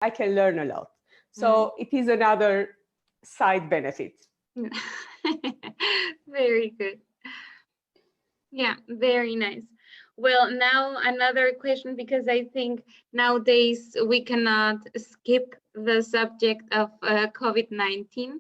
I can learn a lot. So it is another side benefit. Very good. Yeah, very nice. Well, now another question, because I think nowadays we cannot skip the subject of COVID-19.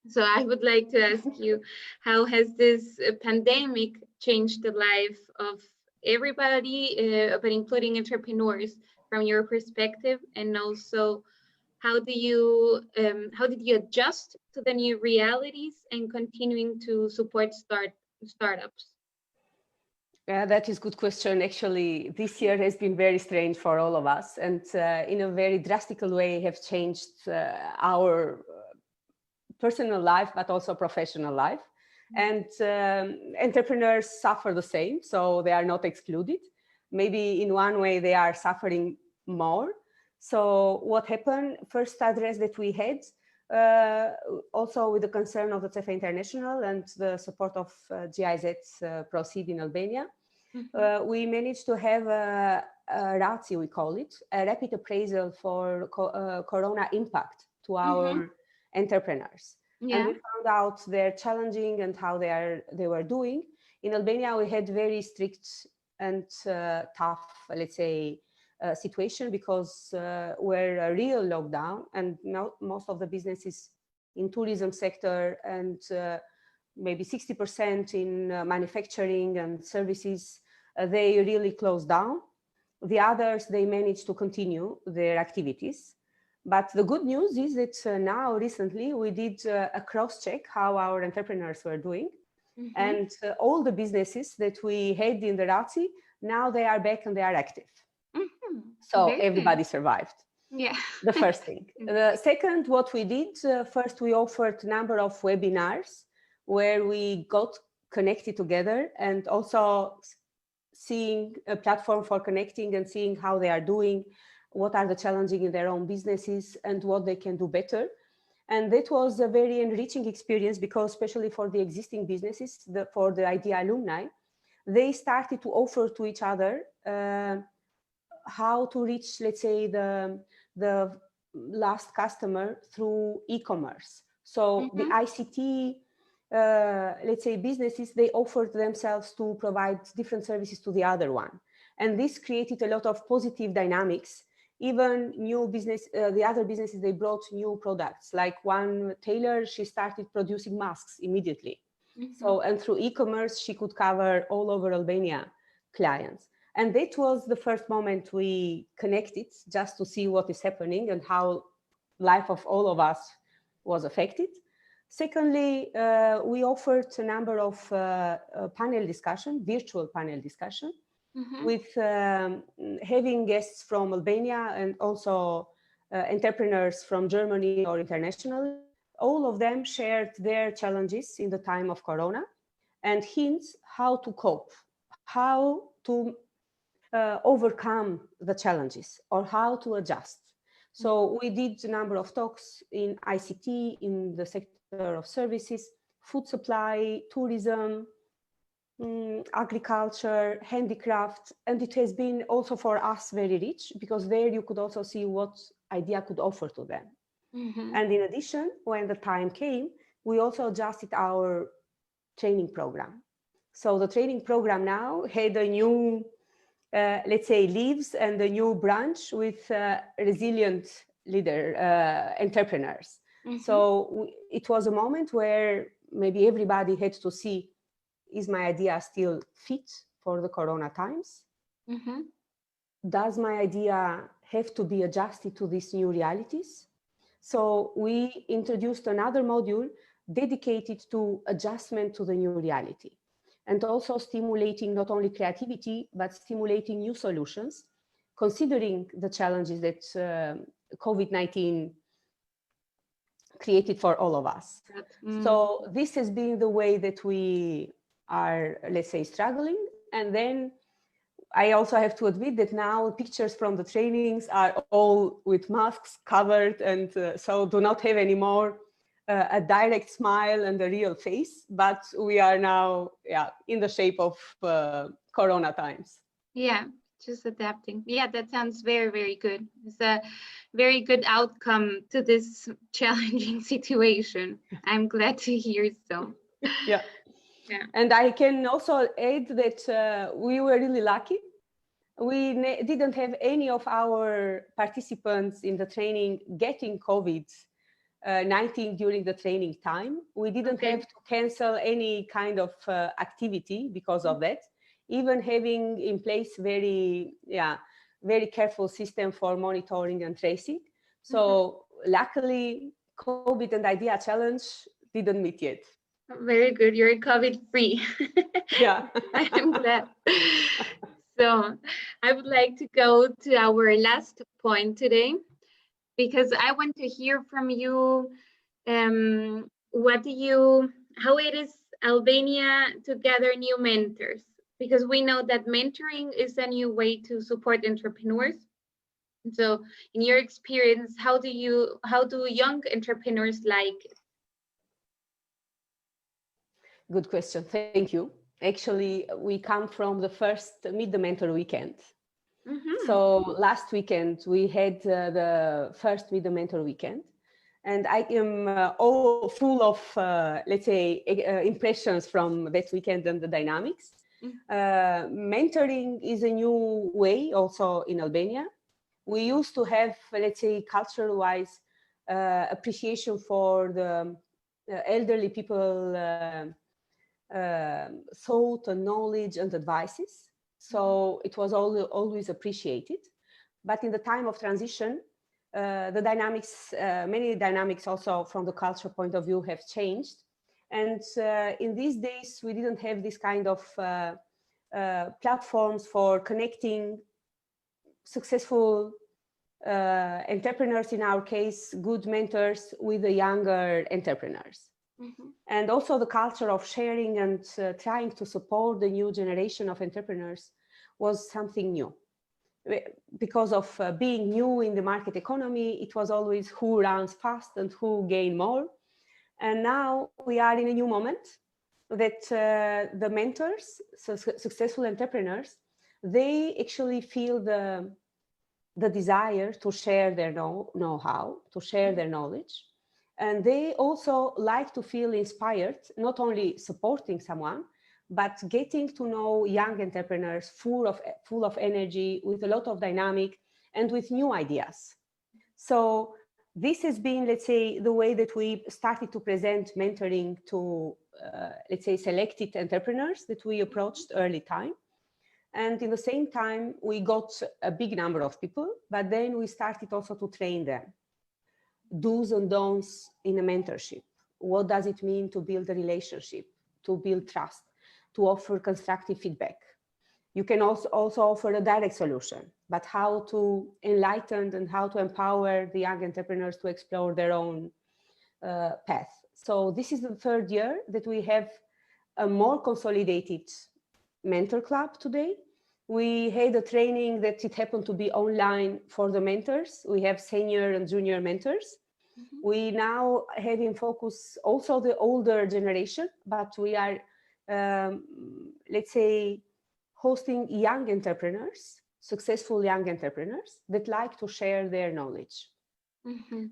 So I would like to ask you, how has this pandemic changed the life of everybody, but including entrepreneurs, from your perspective? And also, how did you adjust to the new realities and continuing to support startups? Yeah, that is a good question. Actually, this year has been very strange for all of us, and in a very drastic way have changed our personal life, but also professional life. And entrepreneurs suffer the same, so they are not excluded. Maybe in one way they are suffering more. So what happened, first address that we had, also with the concern of the CEFE International and the support of GIZ Proceed in Albania, we managed to have a RACI, we call it, a rapid appraisal for Corona impact to our entrepreneurs. And we found out their challenging and how they were doing. In Albania, we had very strict and tough, let's say, situation, because we're a real lockdown, and most of the businesses in tourism sector and maybe 60% in manufacturing and services, they really closed down. The others, they managed to continue their activities. But the good news is that now recently we did a cross-check how our entrepreneurs were doing. And all the businesses that we had in the RACI, now they are back and they are active. So everybody survived. Yeah. The first thing. The second, what we did, first we offered a number of webinars where we got connected together, and also seeing a platform for connecting and seeing how they are doing, what are the challenges in their own businesses and what they can do better. And that was a very enriching experience, because especially for the existing businesses, for the IDEA alumni, they started to offer to each other how to reach, let's say, the last customer through e-commerce. So the ICT, let's say, businesses, they offered themselves to provide different services to the other one. And this created a lot of positive dynamics. Even new business, the other businesses, they brought new products. Like one tailor, she started producing masks immediately. So, and through e-commerce, she could cover all over Albania clients. And that was the first moment we connected, just to see what is happening and how life of all of us was affected. Secondly, we offered a number of panel discussion, virtual panel discussion, with having guests from Albania and also entrepreneurs from Germany or internationally. All of them shared their challenges in the time of Corona and hints how to cope, how to overcome the challenges, or how to adjust. So we did a number of talks in ICT, in the sector of services, food supply, tourism, agriculture, handicraft, and it has been also for us very rich, because there you could also see what IDEA could offer to them. And in addition, when the time came, we also adjusted our training program. So the training program now had a new, let's say, leaves and a new branch with resilient entrepreneurs. So it was a moment where maybe everybody had to see, is my idea still fit for the Corona times? Does my idea have to be adjusted to these new realities? So we introduced another module dedicated to adjustment to the new reality, and also stimulating not only creativity, but stimulating new solutions, considering the challenges that COVID-19 created for all of us. So this has been the way that we are, let's say, struggling. And then I also have to admit that now pictures from the trainings are all with masks covered, and so do not have anymore a direct smile and a real face, but we are now in the shape of Corona times. Yeah, Just adapting. Yeah, that sounds very, very good. It's a very good outcome to this challenging situation. I'm glad to hear so. Yeah. Yeah. And I can also add that we were really lucky. We didn't have any of our participants in the training getting COVID-19 during the training time. We didn't have to cancel any kind of activity because of that, even having in place very careful system for monitoring and tracing. So luckily, COVID and Idea Challenge didn't meet yet. Very good. You're COVID-free. Yeah. I'm glad. So I would like to go to our last point today, because I want to hear from you how it is Albania to gather new mentors, because we know that mentoring is a new way to support entrepreneurs. So in your experience, how do young entrepreneurs like it? Good question. Thank you. Actually, we come from the first Meet the Mentor weekend. So last weekend, we had the first Meet the Mentor weekend. And I am all full of, let's say, impressions from that weekend and the dynamics. Mentoring is a new way also in Albania. We used to have, let's say, cultural-wise appreciation for the elderly people thought and knowledge and advices. So it was always appreciated. But in the time of transition, the dynamics, many dynamics also from the culture point of view have changed. And in these days, we didn't have this kind of platforms for connecting successful entrepreneurs, in our case, good mentors, with the younger entrepreneurs. And also the culture of sharing and trying to support the new generation of entrepreneurs was something new. Because of being new in the market economy, it was always who runs fast and who gain more. And now we are in a new moment that the mentors, so successful entrepreneurs, they actually feel the desire to share their know-how, to share their knowledge. And they also like to feel inspired, not only supporting someone, but getting to know young entrepreneurs full of energy, with a lot of dynamic and with new ideas. So this has been, let's say, the way that we started to present mentoring to, let's say, selected entrepreneurs that we approached early time. And in the same time, we got a big number of people, but then we started also to train them. Do's and don'ts in a mentorship. What does it mean to build a relationship, to build trust, to offer constructive feedback? You can also offer a direct solution, but how to enlighten and how to empower the young entrepreneurs to explore their own path. So this is the third year that we have a more consolidated mentor club today. We had a training that it happened to be online for the mentors. We have senior and junior mentors. We now have in focus also the older generation, but we are, let's say, hosting young entrepreneurs, successful young entrepreneurs that like to share their knowledge.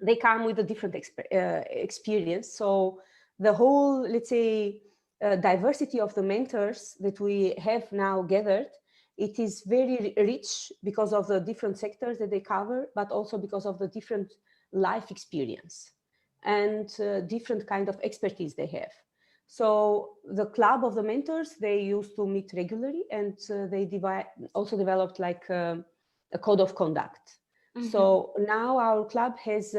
They come with a different experience. So the whole, let's say, diversity of the mentors that we have now gathered, it is very rich because of the different sectors that they cover, but also because of the different life experience and different kind of expertise they have. So the club of the mentors, they used to meet regularly, and they also developed like a code of conduct. So now our club has,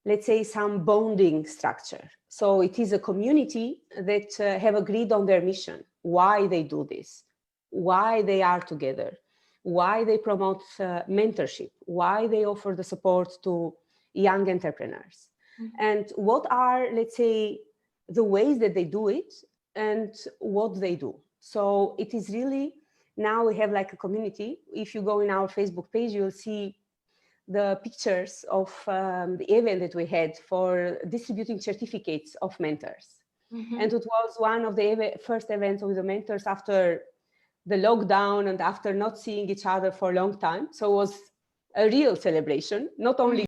let's say, some bonding structure. So it is a community that have agreed on their mission, why they do this, why they are together, why they promote mentorship, why they offer the support to young entrepreneurs, and what are, let's say, the ways that they do it and what they do. So it is really, now we have like a community. If you go in our Facebook page, you'll see the pictures of the event that we had for distributing certificates of mentors. And it was one of the first events with the mentors after the lockdown and after not seeing each other for a long time. So it was a real celebration, not only